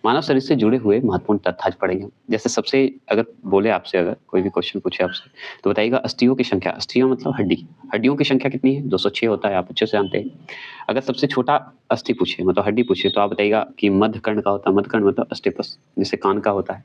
मानव शरीर से जुड़े हुए महत्वपूर्ण तथ्य आज पढ़ेंगे हम। जैसे सबसे अगर बोले आपसे, अगर कोई भी क्वेश्चन पूछे आपसे, तो बताइएगा अस्थियों की संख्या। अस्थियों मतलब हड्डी, हड्डियों की संख्या कितनी है? 206 होता है, आप अच्छे से जानते हैं। अगर सबसे छोटा अस्थि पूछे, मतलब हड्डी पूछे, तो आप बताइएगा कि मध्यकर्ण का होता है। मध्यकर्ण मतलब अस्टिपस, जिसे कान का होता है,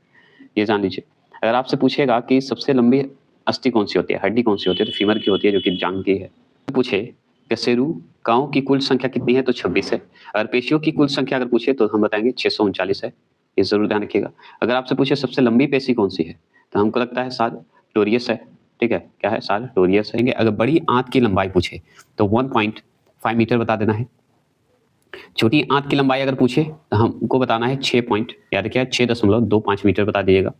ये जान लीजिए। अगर आपसे पूछेगा कि सबसे लंबी अस्थि कौन सी होती है, हड्डी कौन सी होती है, तो फीमर की होती है, जो कि जांघ की है। पूछे कि सेरुकाओं की कुल संख्या कितनी है, तो 26 है। अगर पेशियों की कुल संख्या अगर पूछे तो हम बताएंगे 639 है। ये जरूर ध्यान रखिएगा। अगर आपसे पूछे सबसे लंबी पेशी कौन सी है, तो हमको लगता है सारटोरियस है। ठीक है, क्या है? सारटोरियस है। अगर बड़ी आंत की लंबाई पूछे तो 1.5 मीटर बता देना है। छोटी आंत की लंबाई अगर पूछे तो हमको बताना है 6.25 मीटर बता दीजिएगा।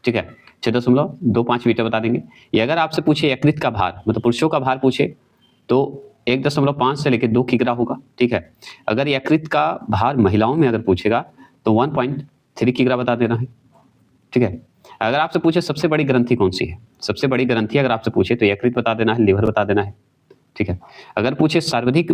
ठीक है, 6.25 मीटर बता देंगे। या अगर आपसे पूछे यकृत का भार, मतलब पुरुषों का भार पूछे, तो 1.5 से लेकर 2 किग्रा होगा। ठीक है, अगर यकृत का भार महिलाओं में अगर पूछेगा तो 1.3 किग्रा बता देना है। ठीक है, अगर आपसे पूछे सबसे बड़ी ग्रंथि कौन सी है, सबसे बड़ी ग्रंथि अगर आपसे पूछे तो यकृत बता देना है, लिवर बता देना है। ठीक है, अगर पूछे सर्वाधिक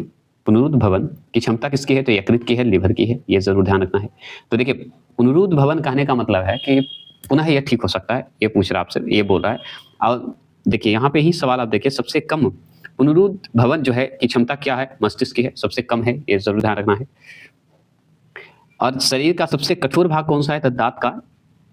पुनरुद्भवन की क्षमता किसकी है, तो यकृत की है, लिवर की है। ये जरूर ध्यान रखना है। तो देखिए, पुनरुद्भवन कहने का मतलब है कि पुनः यह ठीक हो सकता है, ये पूछ रहा आपसे, ये बोल रहा है। और देखिए यहाँ पे ही सवाल आप देखिए, सबसे कम पुनरुद्भवन जो है की क्षमता क्या है, मस्तिष्क की है, सबसे कम है, ये जरूर ध्यान रखना है। और शरीर का सबसे कठोर भाग कौन सा है, तो दांत का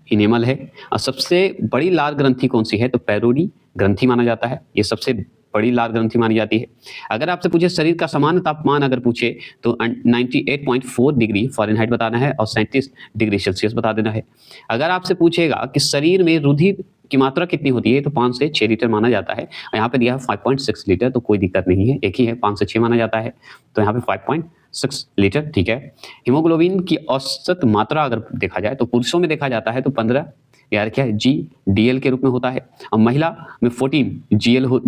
इनेमल है। और सबसे बड़ी लाल ग्रंथि कौन सी है, तो पैरोडी ग्रंथि माना जाता है। ये सबसे बड़ी लाल ग्रंथि मानी जाती है। अगर आपसे पूछे शरीर का सामान्य तापमान अगर पूछे तो 98.4 डिग्री फ़ारेनहाइट बताना है और 37 डिग्री सेल्सियस बता देना है। अगर आपसे पूछेगा कि शरीर में रुधिर की मात्रा कितनी होती है, तो 5 से 6 लीटर माना जाता है। यहाँ पे दिया है 5.6 लीटर, तो कोई दिक्कत नहीं है, एक ही है, 5 से 6 माना जाता है, तो यहाँ पे 5.6 लीटर। ठीक है, हीमोग्लोबिन की औसत मात्रा अगर देखा जाए तो पुरुषों में देखा जाता है तो 15 यार क्या है GDL के रूप में होता है, और महिला में 14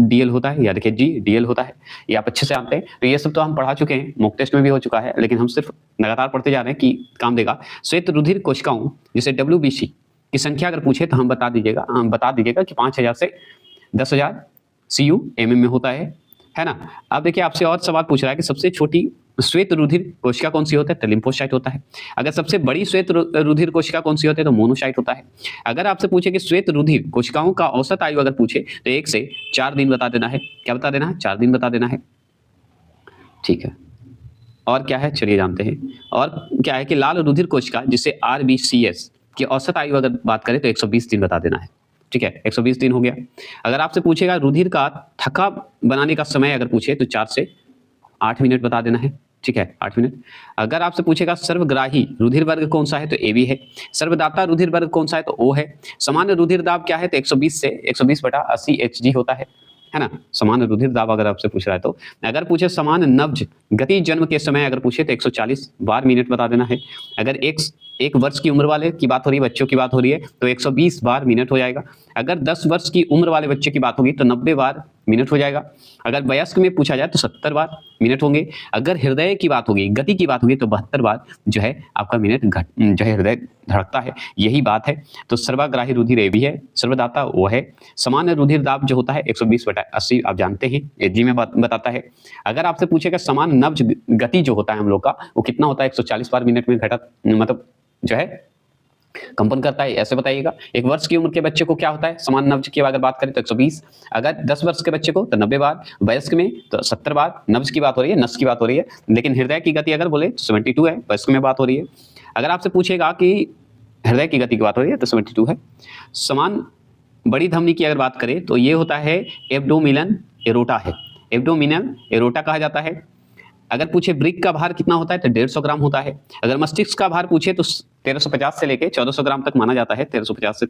DL होता है, याद रखिए GDL होता है। ये आप अच्छे से जानते हैं। तो ये सब तो हम पढ़ा चुके हैं, मॉक टेस्ट में भी हो चुका है, लेकिन हम सिर्फ लगातार पढ़ते जा रहे हैं कि काम देगा। श्वेत रुधिर कोशिकाओं जिसे WBC की संख्या अगर पूछे तो हम बता दीजिएगा कि 5000 से 10,000 CU/mm में होता है ना। अब देखिए आपसे और सवाल पूछ रहा है कि सबसे छोटी श्वेत रुधिर कोशिका कौन सी होता है, तो लिम्फोसाइट होता है। अगर सबसे बड़ी श्वेत रुधिर कोशिका कौन सी होती है, तो मोनोसाइट होता है। अगर आपसे पूछे कि श्वेत रुधिर कोशिकाओं का औसत आयु अगर पूछे तो 1 से 4 दिन बता देना है। क्या बता देना है? 4 दिन बता देना है। ठीक है, और क्या है चलिए जानते हैं। और क्या है कि लाल रुधिर कोशिका जिसे RBCS की औसत आयु अगर बात करें तो 120 दिन बता देना है। ठीक है, 120 दिन हो गया। अगर आपसे पूछेगा रुधिर का थक्का बनाने का समय अगर पूछे तो 4 से 8 मिनट बता देना है। ठीक है, 8 मिनट। अगर आपसे पूछेगा सर्वग्राही रुधिर वर्ग कौन सा है, तो AB है। सर्वदाता रुधिर वर्ग कौन सा है, तो O है। सामान्य रुधिर दाब क्या है, तो 120 से 120/80 Hg होता है ना। सामान्य रुधिर दाब अगर आपसे पूछ रहा है तो। अगर पूछे समान नब्ज गति जन्म के समय अगर पूछे तो 140 बार मिनट बता देना है। अगर एक वर्ष की उम्र वाले की बात हो रही है, बच्चों की बात हो रही है, तो 120 बार मिनट हो जाएगा। अगर 10 वर्ष की उम्र वाले बच्चे की बात होगी तो 90 बार मिनट हो जाएगा। अगर वयस्क में पूछा जाए तो 70 बार मिनट होंगे। अगर हृदय की बात होगी, गति की बात होगी, तो 72 बार जो है आपका मिनट जो है हृदय धड़कता है, यही बात है। तो सर्वग्राही रुधिर AB है, सर्वदाता वो है। सामान्य रुधिर दाब जो होता है 120/80 आप जानते हैं, Hg में बताता है। अगर आपसे पूछेगा समान नब्ज गति जो होता है हम लोग का, वो कितना होता है, 140 बार मिनट में घटा मतलब जो है कंपन करता है, ऐसे बताइएगा। 1 वर्ष की उम्र के बच्चे को क्या होता है, समान नब्ज की अगर बात करें तो 120। अगर 10 वर्ष के बच्चे को तो 90 बार, वयस्क में तो 70 बार। नब्ज की बात हो रही है, नस की बात हो रही है, लेकिन हृदय की गति अगर बोले तो 72 है, वयस्क में बात हो रही है। अगर आपसे पूछेगा कि हृदय की गति की बात हो रही है तो 72 है। समान बड़ी धमनी की अगर बात करें तो ये होता है एब्डोमिनल एरोटा है, एब्डोमिनल एरोटा कहा जाता है। अगर पूछे ब्रिक का भार कितना होता है, तो 150 ग्राम होता है। अगर मस्तिष्क का भार पूछे तो 1350 से लेके 1400 ग्राम तक माना जाता है, 1350 से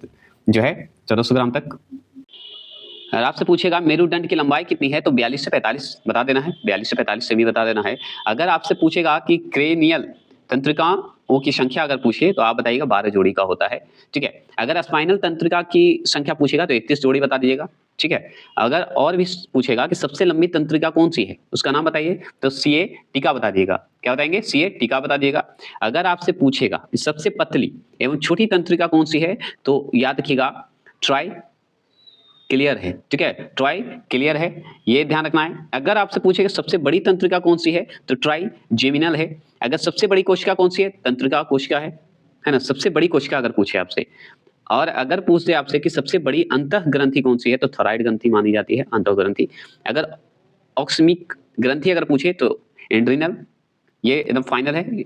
जो है 1400 ग्राम तक। अगर आपसे पूछेगा मेरुदंड की लंबाई कितनी है, तो 42 से 45 बता देना है, 42 से 45 सेमी बता देना है। अगर आपसे पूछेगा कि क्रेनियल तंत्रिकाओं की संख्या अगर पूछे तो आप बताइएगा 12 जोड़ी का होता है। ठीक है, अगर स्पाइनल तंत्रिका की संख्या पूछेगा तो 31 जोड़ी बता दीजिएगा। ठीक है, अगर और भी पूछेगा कि सबसे लंबी तंत्रिका कौन सी है, उसका नाम बताइए, तो CA टीका बता दिएगा। क्या बताएंगे? CA टीका बता दिएगा। अगर आपसे पूछेगा कि सबसे पतली एवं छोटी तंत्रिका कौन सी है, तो याद रखिएगा ट्राई क्लियर है। ठीक है, ट्राई क्लियर है, ये ध्यान रखना है। अगर आपसे पूछेगा सबसे बड़ी तंत्रिका कौन सी है, तो ट्राई जेमिनल है। अगर सबसे बड़ी कोशिका कौन सी है, तंत्रिका कोशिका है है ना, सबसे बड़ी कोशिका अगर पूछे आपसे, और अगर पूछ दे आपसे कि सबसे बड़ी अंतः ग्रंथि कौन सी है, तो थायराइड ग्रंथि मानी जाती है अंतः ग्रंथि। अगर ऑक्समिक ग्रंथि अगर पूछे तो एड्रिनल, ये एकदम फाइनल है।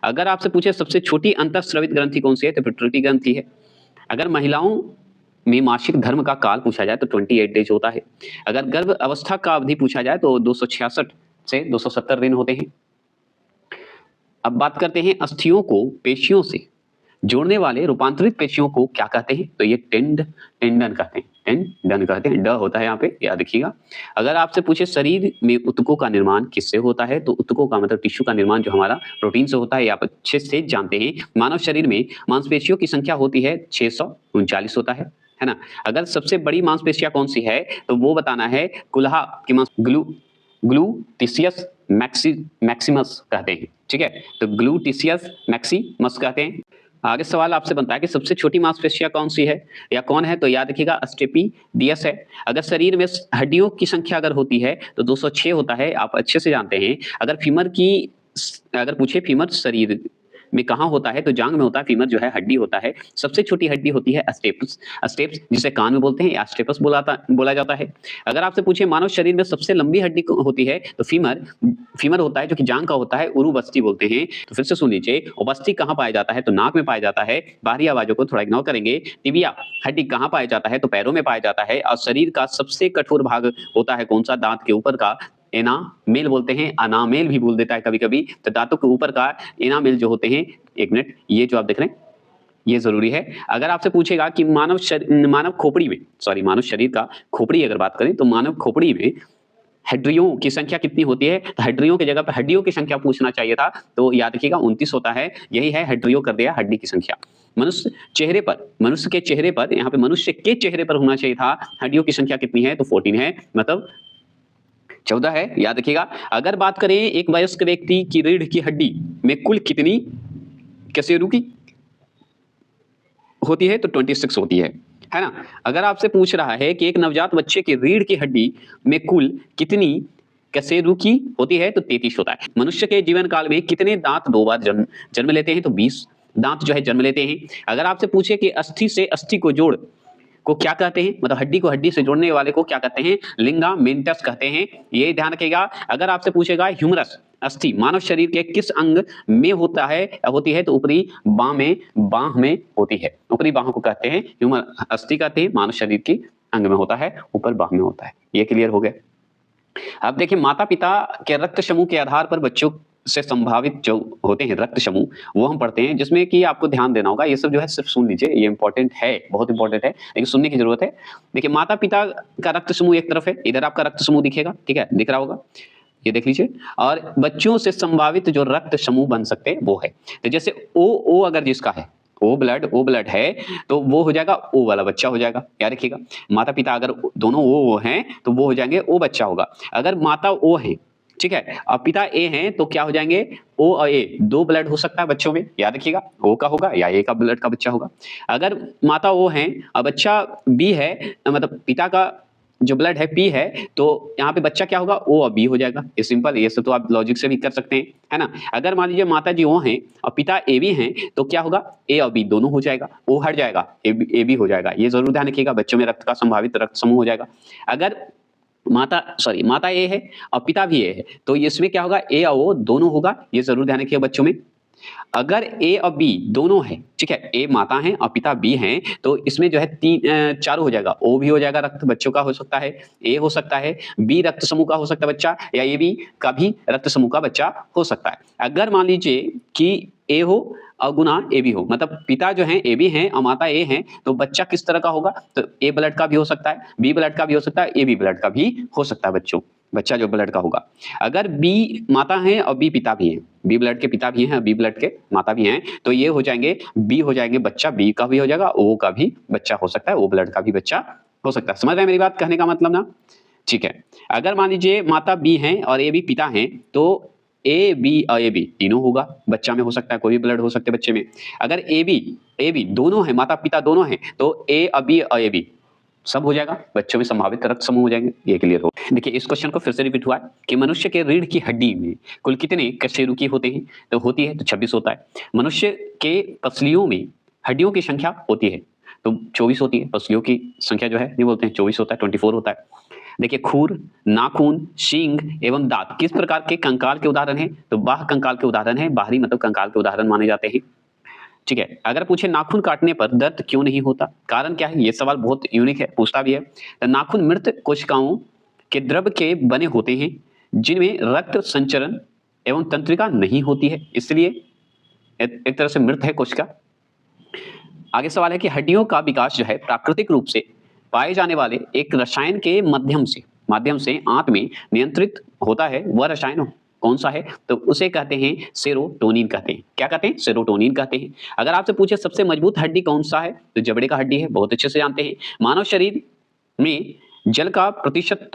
अगर आपसे पूछे सबसे छोटी अंतःस्रावित ग्रंथि कौन सी है, तो पिट्यूटरी ग्रंथि है। अगर महिलाओं में मासिक धर्म का काल पूछा जाए तो 28 डेज होता है। अगर गर्भ अवस्था का अवधि पूछा जाए तो 266 से 270 दिन होते हैं। अब बात करते हैं अस्थियों को पेशियों से जोड़ने वाले रूपांतरित पेशियों को क्या कहते हैं, तो ये टेंडन कहते हैं, टेंडन कहते हैं, ड होता है यहाँ पे, याद रखिएगा। अगर आपसे पूछे शरीर में ऊतकों का निर्माण किससे होता है, तो ऊतकों का मतलब टिश्यू का निर्माण जो हमारा प्रोटीन से होता है, आप अच्छे से जानते हैं। मानव शरीर में मांसपेशियों की संख्या होती है 639 होता है ना। अगर सबसे बड़ी मांसपेशियां कौन सी है, तो वो बताना है कुल्हा की मांस, ग्लूटिशियस मैक्सिमस कहते हैं, ठीक है, तो ग्लूटिशियस मैक्सिमस कहते हैं। आगे सवाल आपसे बनता है कि सबसे छोटी मांसपेशियां कौन सी है या कौन है, तो याद रखिएगा अस्टेपिडियस है। अगर शरीर में हड्डियों की संख्या अगर होती है तो 206 होता है, आप अच्छे से जानते हैं। अगर फीमर की अगर पूछे फीमर शरीर में कहाँ होता है, तो जांग में होता है। फीमर जो है हड्डी होता है, सबसे छोटी हड्डी होती है अस्टेप्स जिसे कान में बोलते हैं, अस्टेपस बोला जाता है। अगर आपसे पूछे मानव शरीर में सबसे लंबी हड्डी होती है, तो फीमर होता है जो कि जांग का होता है, उरुबस्ती बोलते हैं। तो फिर से सुन लीजिए, उबस्ती कहाँ पाया जाता है, तो नाक में पाया जाता है। बाहरी आवाजों को थोड़ा इग्नोर करेंगे। टिबिया हड्डी कहाँ पाया जाता है, तो पैरों में पाया जाता है। और शरीर का सबसे कठोर भाग होता है कौन सा, दांत के ऊपर का एनामेल बोलते हैं, अनामेल भी बोल देता है कभी कभी। तो दांतों के ऊपर का एनामेल जो होते हैं, एक मिनट, ये जो आप देख रहे हैं ये जरूरी है। अगर आपसे पूछेगा कि मानव शरीर का खोपड़ी अगर बात करें, तो मानव खोपड़ी में हड्डियों की संख्या कितनी होती है, तो हड्डियों की जगह पर हड्डियों की संख्या पूछना चाहिए था, तो याद रखिएगा 29 होता है। यही है, हड्डियों कर दिया हड्डी की संख्या। मनुष्य के चेहरे पर यहाँ पे मनुष्य के चेहरे पर होना चाहिए था, हड्डियों की संख्या कितनी है, तो 14 है, मतलब 14 है, याद रखिएगा। अगर बात करें एक वयस्क व्यक्ति की रीढ़ की हड्डी में कुल कितनी कशेरुकी की होती है, तो 26 होती है ना। अगर आपसे पूछ रहा है कि एक नवजात बच्चे की रीढ़ की हड्डी में कुल कितनी कशेरुकी होती है, तो 33 होता है। मनुष्य के जीवन काल में कितने दांत 2 बार जन्म लेते हैं, तो 20 दांत जो है जन्म लेते हैं। अगर आपसे पूछे कि अस्थि से अस्थि को जोड़ को क्या कहते हैं, मतलब हड्डी को हड्डी से जोड़ने वाले को क्या कहते हैं, लिंगामेंटस कहते हैं, ये ध्यान रखिएगा। अगर आपसे पूछेगा ह्यूमरस अस्थि मानव शरीर के किस अंग में होती है, तो ऊपरी बाह में होती है। ऊपरी बाह को कहते हैं ह्यूमर अस्थि कहते हैं, मानव शरीर की अंग में होता है, ऊपर बाह में होता है। ये क्लियर हो गया। अब देखिए, माता पिता के रक्त समूह के आधार पर बच्चों से संभावित जो होते हैं रक्त समूह, वो हम पढ़ते हैं, जिसमें कि आपको ध्यान देना होगा। ये सब जो है सिर्फ सुन लीजिए, ये इंपॉर्टेंट है, बहुत इंपॉर्टेंट है, लेकिन सुनने की जरूरत है। देखिए, माता पिता का रक्त समूह एक तरफ है, इधर आपका रक्त समूह दिखेगा, ठीक है, दिख रहा होगा, ये देख लीजिए। और बच्चों से संभावित जो रक्त समूह बन सकते हैं वो है, तो जैसे ओ अगर जिसका है, ओ ब्लड है, तो वो हो जाएगा ओ वाला बच्चा हो जाएगा, याद रखिएगा। माता पिता अगर दोनों ओ हैं, तो वो हो जाएंगे ओ बच्चा होगा। अगर माता ओ है, ठीक है, और पिता ए हैं, तो क्या हो जाएंगे ओ और ए, 2 ब्लड हो सकता है बच्चों में, याद रखिएगा, ओ का होगा या ए का ब्लड का बच्चा होगा। अगर माता ओ है और बच्चा बी है, मतलब पिता का जो ब्लड है पी है, तो यहाँ पे बच्चा क्या होगा, ओ और बी हो जाएगा। ये सिंपल, ये सब तो आप लॉजिक से भी कर सकते हैं, है ना। अगर मान लीजिए माता जी ओ हैं और पिता ए बी हैं, तो क्या होगा, ए और बी दोनों हो जाएगा, ओ हट जाएगा, ए बी हो जाएगा। ये जरूर ध्यान रखिएगा, बच्चों में रक्त का संभावित रक्त समूह हो जाएगा। अगर माता ए है और पिता भी ए है, तो इसमें क्या होगा, ए और ओ दोनों होगा, ये जरूर ध्यान रखिएगा बच्चों में। अगर ए और बी दोनों है, ठीक है, ए माता है और पिता बी हैं, तो इसमें जो है चारों हो जाएगा, ओ भी हो जाएगा, रक्त बच्चों का हो सकता है, ए हो सकता है, बी रक्त समूह का हो सकता है बच्चा, या ए बी का भी रक्त समूह का बच्चा हो सकता है। अगर मान लीजिए कि ए हो और गुना ए बी हो, मतलब पिता जो है ए बी हैं और माता ए हैं, तो बच्चा किस तरह का होगा, तो ए ब्लड का भी हो सकता है, बी ब्लड का भी हो सकता है, ए बी ब्लड का भी हो सकता है बच्चा जो ब्लड का होगा। अगर बी माता है और बी पिता भी हैं, बी ब्लड के पिता भी हैं, बी ब्लड के माता भी हैं, तो ये हो जाएंगे बी हो जाएंगे बच्चा, बी का भी हो जाएगा, ओ का भी बच्चा हो सकता है, ओ ब्लड का भी बच्चा हो सकता है। समझ रहे हैं मेरी बात, कहने का मतलब ना, ठीक है। अगर मान लीजिए माता बी हैं और ए बी पिता हैं, तो ए बी और ए बी तीनों होगा, बच्चा में हो सकता है, कोई भी ब्लड हो सकते हैं बच्चे में। अगर ए बी दोनों है, माता पिता दोनों हैं, तो ए और बी सब हो जाएगा, बच्चों में संभावित रक्त समूह हो जाएंगे, ये क्लियर हो। देखिए इस क्वेश्चन को फिर से रिपीट हुआ है कि मनुष्य के रीढ़ की हड्डी में कुल कितने कशेरुकी होते हैं, तो होती है तो 26 होता है। मनुष्य के पसलियों में हड्डियों की संख्या होती है तो 24 होती है, पसलियों की संख्या जो है ये बोलते हैं 24 होता है, 24 होता है। देखिए खुर, नाखून, सींग एवं दांत किस प्रकार के कंकाल के उदाहरण हैं, तो बाह्य कंकाल के उदाहरण है, बाहरी मतलब कंकाल के उदाहरण माने जाते हैं। ठीक है, अगर पूछे नाखून काटने पर दर्द क्यों नहीं होता, कारण क्या है, ये सवाल बहुत यूनिक है, पूछता भी है। तो नाखून मृत कोशिकाओं के द्रव के बने होते हैं जिनमें रक्त संचरण एवं तंत्रिका नहीं होती है, इसलिए एक तरह से मृत है कोशिका। आगे सवाल है कि हड्डियों का विकास जो है प्राकृतिक रूप से पाए जाने वाले एक रसायन के माध्यम से आंत में नियंत्रित होता है, वह रसायन कौन सा है, तो उसे कहते हैं सेरोटोनिन कहते हैं। क्या कहते हैं, सेरोटोनिन कहते हैं। अगर आपसे पूछे सबसे मजबूत हड्डी कौन सा है, तो जबड़े का हड्डी है, बहुत अच्छे से जानते हैं। मानव शरीर में जल का प्रतिशत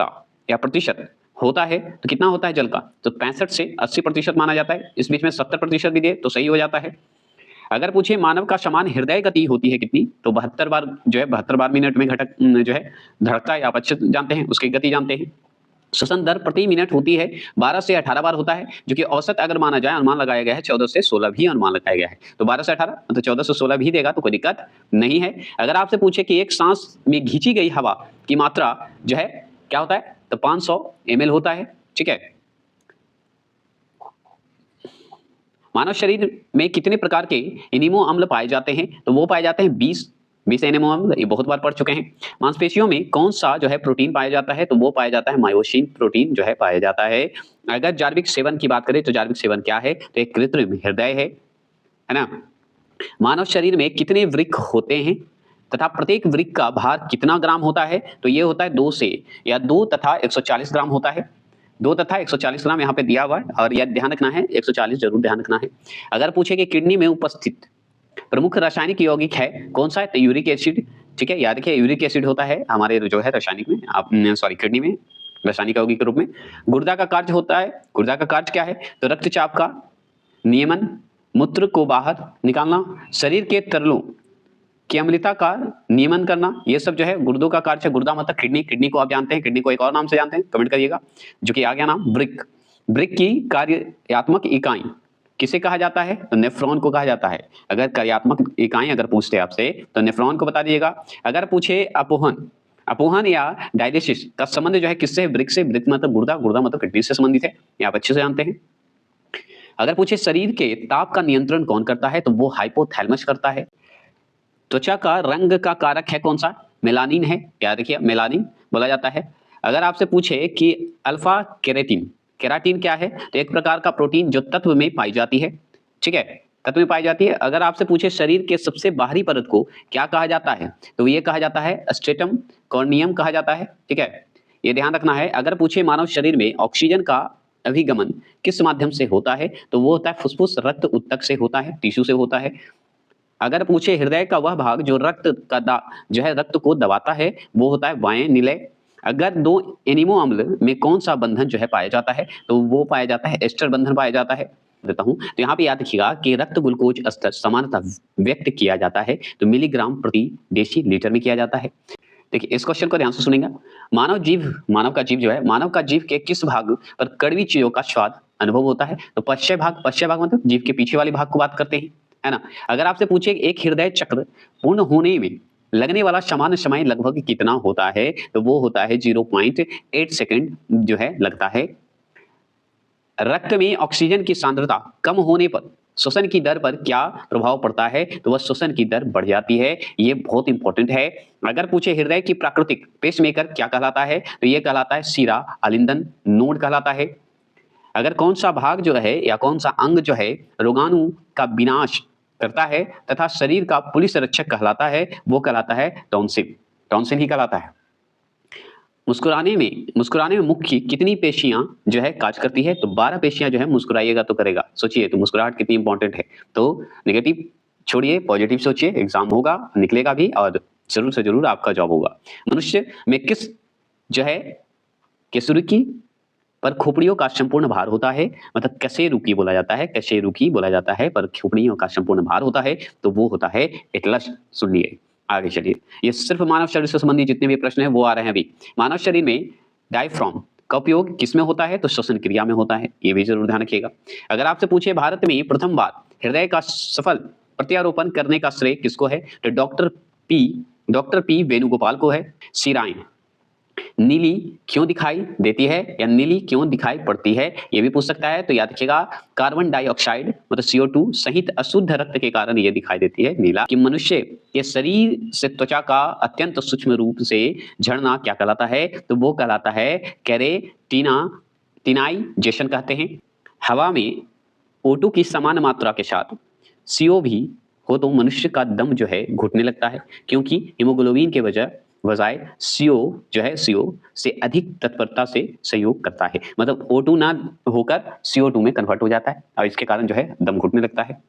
होता है तो कितना होता है जल का, तो 65 से 80% माना जाता है, इस बीच में 70% भी दे तो सही हो जाता है। अगर पूछे मानव का समान हृदय गति होती है कितनी, तो 72 बार जो है 72 बार मिनट में घटक जो है धड़कता है, आप अच्छे जानते हैं, उसकी गति जानते हैं। श्वसन दर प्रति मिनट होती है 12 से 18 बार होता है, जो कि औसत अगर माना जाए, अनुमान लगाया गया है 14 से 16 भी अनुमान लगाया गया है, तो 12 से 18 तो 14 से 16 भी देगा तो कोई दिक्कत नहीं है। अगर आपसे पूछे कि एक सांस में खींची गई हवा की मात्रा जो है क्या होता है, तो 500 ml होता है। ठीक है, मानव शरीर में कितने प्रकार के एनिमो अम्ल पाए जाते हैं, तो वो पाए जाते हैं 20 एनिमो अम्ल, ये बहुत बार पढ़ चुके हैं। मांसपेशियों में कौन सा जो है प्रोटीन पाया जाता है, तो वो पाया जाता है मायोसिन प्रोटीन जो है पाया जाता है। अगर जार्विक सेवन की बात करें तो जार्विक सेवन क्या है, तो एक कृत्रिम हृदय है ना। मानव शरीर में कितने वृक्क होते हैं तथा प्रत्येक वृक्क का भार कितना ग्राम होता है, तो ये होता है 2 तथा 140 ग्राम होता है। 2 तथा 140 ग्राम यहाँ पे दिया हुआ है, और यह ध्यान रखना है 140 जरूर ध्यान रखना है। अगर पूछे कि किडनी में उपस्थित प्रमुख रासायनिक यौगिक है कौन सा है, तो यूरिक एसिड। ठीक है, याद रखिए यूरिक एसिड होता है हमारे जो है रासायनिक में, आप सॉरी किडनी में रासायनिक यौगिक के रूप में। गुर्दा का कार्य होता है, गुर्दा का कार्य क्या है, तो रक्तचाप का नियमन, मूत्र को बाहर निकालना, शरीर के तरलों की अम्लता का नियमन करना, ये सब जो है गुर्दों का कार्य है। गुर्दा मतलब किडनी, किडनी को आप जानते हैं, किडनी को एक और नाम से जानते हैं, कमेंट करिएगा, जो कि आ गया नाम वृक्क। वृक्क की कार्यात्मक इकाई किसे कहा जाता है, तो नेफ्रॉन को कहा जाता है। अगर कार्यात्मक इकाई अगर पूछते आपसे तो नेफ्रॉन को बता दीजिएगा। अगर पूछे अपोहन या डायलिसिस का संबंध जो है किससे है, वृक्क से। वृक्क मतलब गुर्दा, गुर्दा मतलब किडनी से संबंधित है, ये आप अच्छे से जानते हैं। अगर पूछे शरीर के ताप का नियंत्रण कौन करता है, तो वो हाइपोथैलेमस करता है। त्वचा का रंग का कारक है कौन सा, मेलानिन है, याद रखिए मेलानिन बोला जाता है। अगर आपसे पूछे कि अल्फा केराटिन क्या है, तो एक प्रकार का प्रोटीन जो तत्व में पाई जाती है। ठीक है, तत्व में पाई जाती है। अगर आपसे पूछे शरीर के सबसे बाहरी परत को क्या कहा जाता है, तो ये कहा जाता है स्ट्रेटम कॉर्नियम कहा जाता है। ठीक है, ये ध्यान रखना है। अगर पूछे मानव शरीर में ऑक्सीजन का अभिगमन किस माध्यम से होता है, तो वो होता है फुसफुस रक्त उत्तक से होता है, टिश्यू से होता है। अगर पूछे हृदय का वह भाग जो जो है रक्त को दबाता है, वो होता है वायन निलय। अगर 2 एनिमो अम्ल में कौन सा बंधन जो है पाया जाता है, तो वो पाया जाता है एस्टर बंधन पाया जाता है। देता हूं तो यहाँ पे याद रखिएगा कि रक्त ग्लूकोज स्तर समानतः व्यक्त किया जाता है, तो मिलीग्राम प्रति डेसीलीटर में किया जाता है। देखिए इस क्वेश्चन को ध्यान से सुनेगा। मानव का जीव के किस भाग पर कड़वी चीजों का स्वाद अनुभव होता है, तो पश्च भाग मतलब जीव के पीछे वाले भाग को बात करते हैं, है ना। अगर आपसे पूछे एक हृदय चक्र पूर्ण होने में लगने वाला सामान्य समय लगभग कितना होता है, तो वो होता है 0.8 सेकंड जो है लगता है। रक्त में ऑक्सीजन की सांद्रता कम होने पर श्वसन की दर पर क्या प्रभाव पड़ता है, तो वह श्वसन की दर बढ़ जाती है। ये बहुत इंपॉर्टेंट है। अगर पूछे हृदय की प्राकृतिक पेसमेकर क्या कहलाता है, तो ये कहलाता है शिरा आलिंदन नोड कहलाता है। अगर कौन सा भाग जो है या कौन सा अंग जो है रोगाणु का विनाश करता है तथा शरीर का पुलिस रक्षक कहलाता है, वो कहलाता है टॉन्सिल ही कहलाता है। मुस्कुराने में मुख्य कितनी पेशियां जो है कार्य करती है, तो 12 पेशियां जो है मुस्कुराइएगा तो करेगा। सोचिए तो मुस्कुराहट कितनी इंपॉर्टेंट है। तो नेगेटिव छोड़िए, पॉजिटिव सोचिए, एग्जाम होगा, निकलेगा भी और जरूर से जरूर आपका जॉब होगा। मनुष्य में किस जो है केसुरुकी पर खोपड़ियों का संपूर्ण भार होता है, मतलब कशेरुकी बोला जाता है, कशेरुकी बोला जाता है, पर खोपड़ियों का संपूर्ण भार होता है, तो वो होता है एटलस। सुन लिए आगे चलिए, ये सिर्फ मानव शरीर से संबंधित जितने भी प्रश्न हैं वो आ रहे हैं अभी। मानव शरीर में डायफ्राम का उपयोग किसमें होता है? तो श्वसन क्रिया में होता है, ये भी जरूर ध्यान रखिएगा। अगर आपसे पूछे भारत में प्रथम बार हृदय का सफल प्रत्यारोपण करने का श्रेय किसको है? तो डॉक्टर पी वेणुगोपाल को है। शिराएं नीली क्यों दिखाई देती है या नीली क्यों दिखाई पड़ती है, ये भी पूछ सकता है। तो याद रखिएगा, कार्बन डाइऑक्साइड मतलब CO2 सहित अशुद्ध रक्त के कारण ये दिखाई देती है नीला। कि मनुष्य के शरीर से त्वचा का अत्यंत सूक्ष्म रूप से झड़ना क्या कहलाता है? तो वो कहलाता है केरेटिनाइजेशन कहते हैं। हवा में O2 की समान मात्रा के साथ CO भी हो तो मनुष्य का दम जो है घुटने लगता है, क्योंकि हीमोग्लोबिन के बजाय CO जो है CO से अधिक तत्परता से सहयोग करता है। मतलब O2 ना होकर CO2 में कन्वर्ट हो जाता है और इसके कारण जो है दम घुटने लगता है।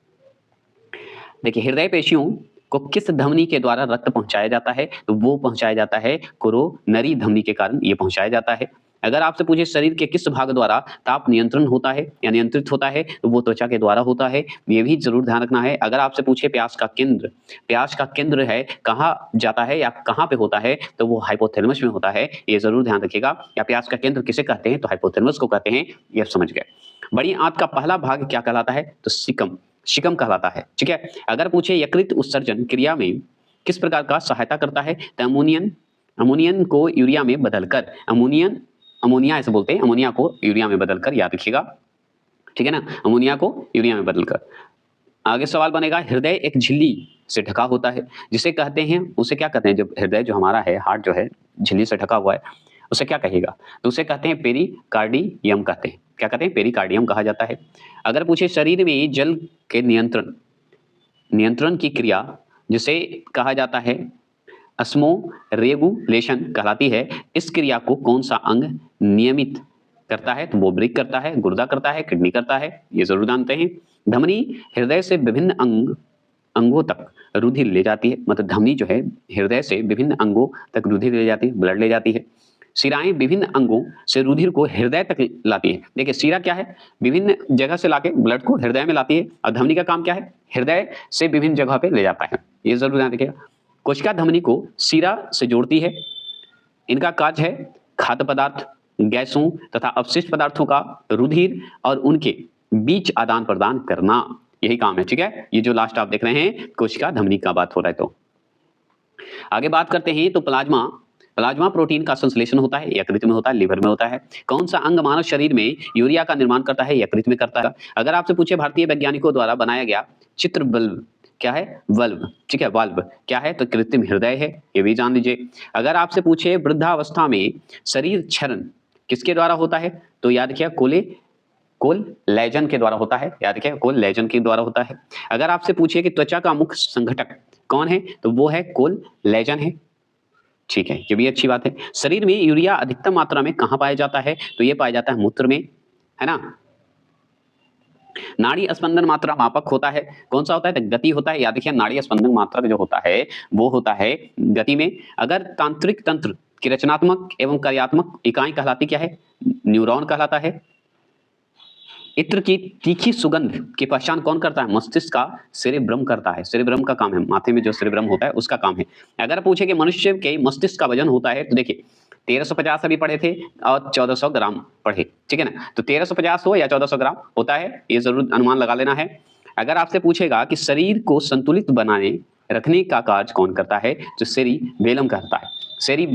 देखिए, हृदय पेशियों को किस धमनी के द्वारा रक्त पहुंचाया जाता है? तो वो पहुंचाया जाता है कोरोनरी धमनी के कारण ये पहुंचाया जाता है। अगर आपसे पूछे शरीर के किस भाग द्वारा ताप नियंत्रण होता है या नियंत्रित होता है, तो वो त्वचा के द्वारा होता है, ये भी जरूर ध्यान रखना है। अगर आपसे पूछे प्यास का केंद्र है कहाँ जाता है या कहाँ पे होता है, तो वो हाइपोथैलेमस में होता है, ये जरूर ध्यान रखिएगा। या प्यास का केंद्र किसे कहते हैं? तो हाइपोथैलेमस को कहते हैं, ये समझ गए। बड़ी आंत का पहला भाग क्या कहलाता है? तो शिकम कहलाता है, ठीक है। अगर पूछे यकृत उत्सर्जन क्रिया में किस प्रकार का सहायता करता है? तो अमोनियन को यूरिया में बदलकर, अमोनिया ऐसे बोलते हैं, अमोनिया को यूरिया में बदलकर, याद रखिएगा, ठीक है ना, अमोनिया को यूरिया में बदलकर। आगे सवाल बनेगा, हृदय एक झिल्ली से ढका होता है, जिसे कहते हैं, उसे क्या कहते हैं? जब हृदय जो हमारा है, हार्ट जो है झिल्ली से ढका हुआ है, उसे क्या कहेगा? तो उसे कहते हैं पेरिकार्डियम कहते हैं। क्या कहते हैं? पेरिकार्डियम कहा जाता है। अगर पूछे शरीर में जल के नियंत्रण की क्रिया जिसे कहा जाता है ऑस्मोरेगुलेशन कहलाती है, इस क्रिया को कौन सा अंग नियमित करता है? तो वो वृक्क करता है, गुर्दा करता है, किडनी करता है, ये जरूर जानते हैं। धमनी हृदय से विभिन्न अंगों तक रुधिर ले जाती है, मतलब धमनी जो है हृदय से विभिन्न अंगों तक रुधिर ले जाती है, ब्लड ले जाती है। शिराएं विभिन्न अंगों से रुधिर को हृदय तक लाती है। देखिए, शिरा क्या है? विभिन्न जगह से लाके ब्लड को हृदय में लाती है, और धमनी का काम क्या है? हृदय से विभिन्न जगह पे ले जाता है, ये जरूर ध्यान रखिएगा। कोशिका धमनी को शिरा से जोड़ती है। इनका कार्य है खाद्य पदार्थ, गैसों तथा अपशिष्ट पदार्थों का रुधिर और उनके बीच आदान प्रदान करना, यही काम है, ठीक है। ये जो लास्ट आप देख रहे हैं कोशिका धमनी का बात हो रहा है। तो आगे बात करते हैं, तो प्लाज्मा प्रोटीन का संश्लेषण होता है, यकृत में होता है, लिवर में होता है। कौन सा अंग मानव शरीर में यूरिया का निर्माण करता है? यकृत में करता है। अगर आपसे पूछे भारतीय वैज्ञानिकों द्वारा बनाया गया चित्र बल्ब क्या है? वाल्व, ठीक है, वाल्व क्या है? तो कृत्रिम हृदय है, ये भी जान लीजिए। अगर आपसे पूछे वृद्धावस्था में शरीर क्षरण किसके द्वारा होता है? तो याद रखिए कोलेजन के द्वारा होता है, याद रखिए कोलेजन के द्वारा होता है। अगर आपसे पूछे कि त्वचा का मुख्य संघटक कौन है? तो वो है कोलेजन है, ठीक है, ये भी अच्छी बात है। शरीर में यूरिया अधिकतम मात्रा में कहाँ पाया जाता है? तो ये पाया जाता है मूत्र में, है ना। नाड़ी स्पंदन मात्रा मापक होता है, कौन सा होता है? तो गति होता है, याद रखिए नाड़ी स्पंदन मात्रक जो होता है वो होता है गति में। अगर तांत्रिक तंत्र की रचनात्मक एवं कार्यात्मक इकाई कहलाती क्या है? न्यूरॉन कहलाता है। इत्र की तीखी सुगंध की पहचान कौन करता है? मस्तिष्क का सेरेब्रम करता है, सेरेब्रम का काम है, माथे में जो सेरेब्रम होता है उसका काम है। अगर पूछे कि मनुष्य के मस्तिष्क का वजन होता है, तो देखिए 1350 अभी पढ़े थे और 1400 ग्राम पढ़े, ठीक है ना। तो 1350 हो या 1400 ग्राम होता है, ये जरूर अनुमान लगा लेना है। अगर आपसे पूछेगा कि शरीर को संतुलित बनाने रखने का कार्य कौन करता है? तो सेरिबेलम करता है।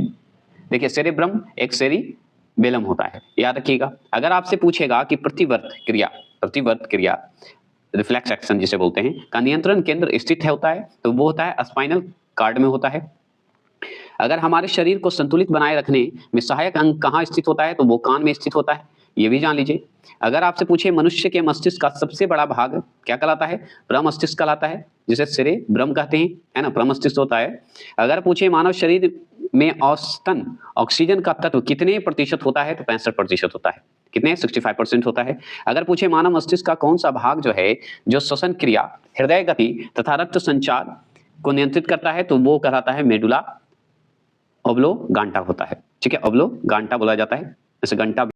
देखिए सेरेब्रम एक सेरिबेलम होता है, याद रखिएगा। अगर आपसे पूछेगा कि प्रतिवर्त क्रिया रिफ्लेक्स एक्शन जिसे बोलते हैं का नियंत्रण केंद्र स्थित होता है, तो वो होता है स्पाइनल कार्ड में होता है। अगर हमारे शरीर को संतुलित बनाए रखने में सहायक अंग कहाँ स्थित होता है? तो वो कान में स्थित होता है, ये भी जान लीजिए। अगर आपसे पूछे मनुष्य के मस्तिष्क का सबसे बड़ा भाग क्या कहलाता है? प्रमस्तिष्क कहलाता है, जिसे सेरेब्रम कहते हैं, है ना, प्रमस्तिष्क होता है। अगर पूछे मानव शरीर में औसतन ऑक्सीजन का तत्व कितने प्रतिशत होता है? तो 65% होता है। कितने? 65% होता है। अगर पूछे मानव मस्तिष्क का कौन सा भाग जो है जो श्वसन क्रिया, हृदय गति तथा रक्त संचार को नियंत्रित करता है? तो वो कहलाता है मेडुला ऑब्लोगांटा होता है, ठीक है, ऑब्लोगांटा बोला जाता है, जैसे घंटा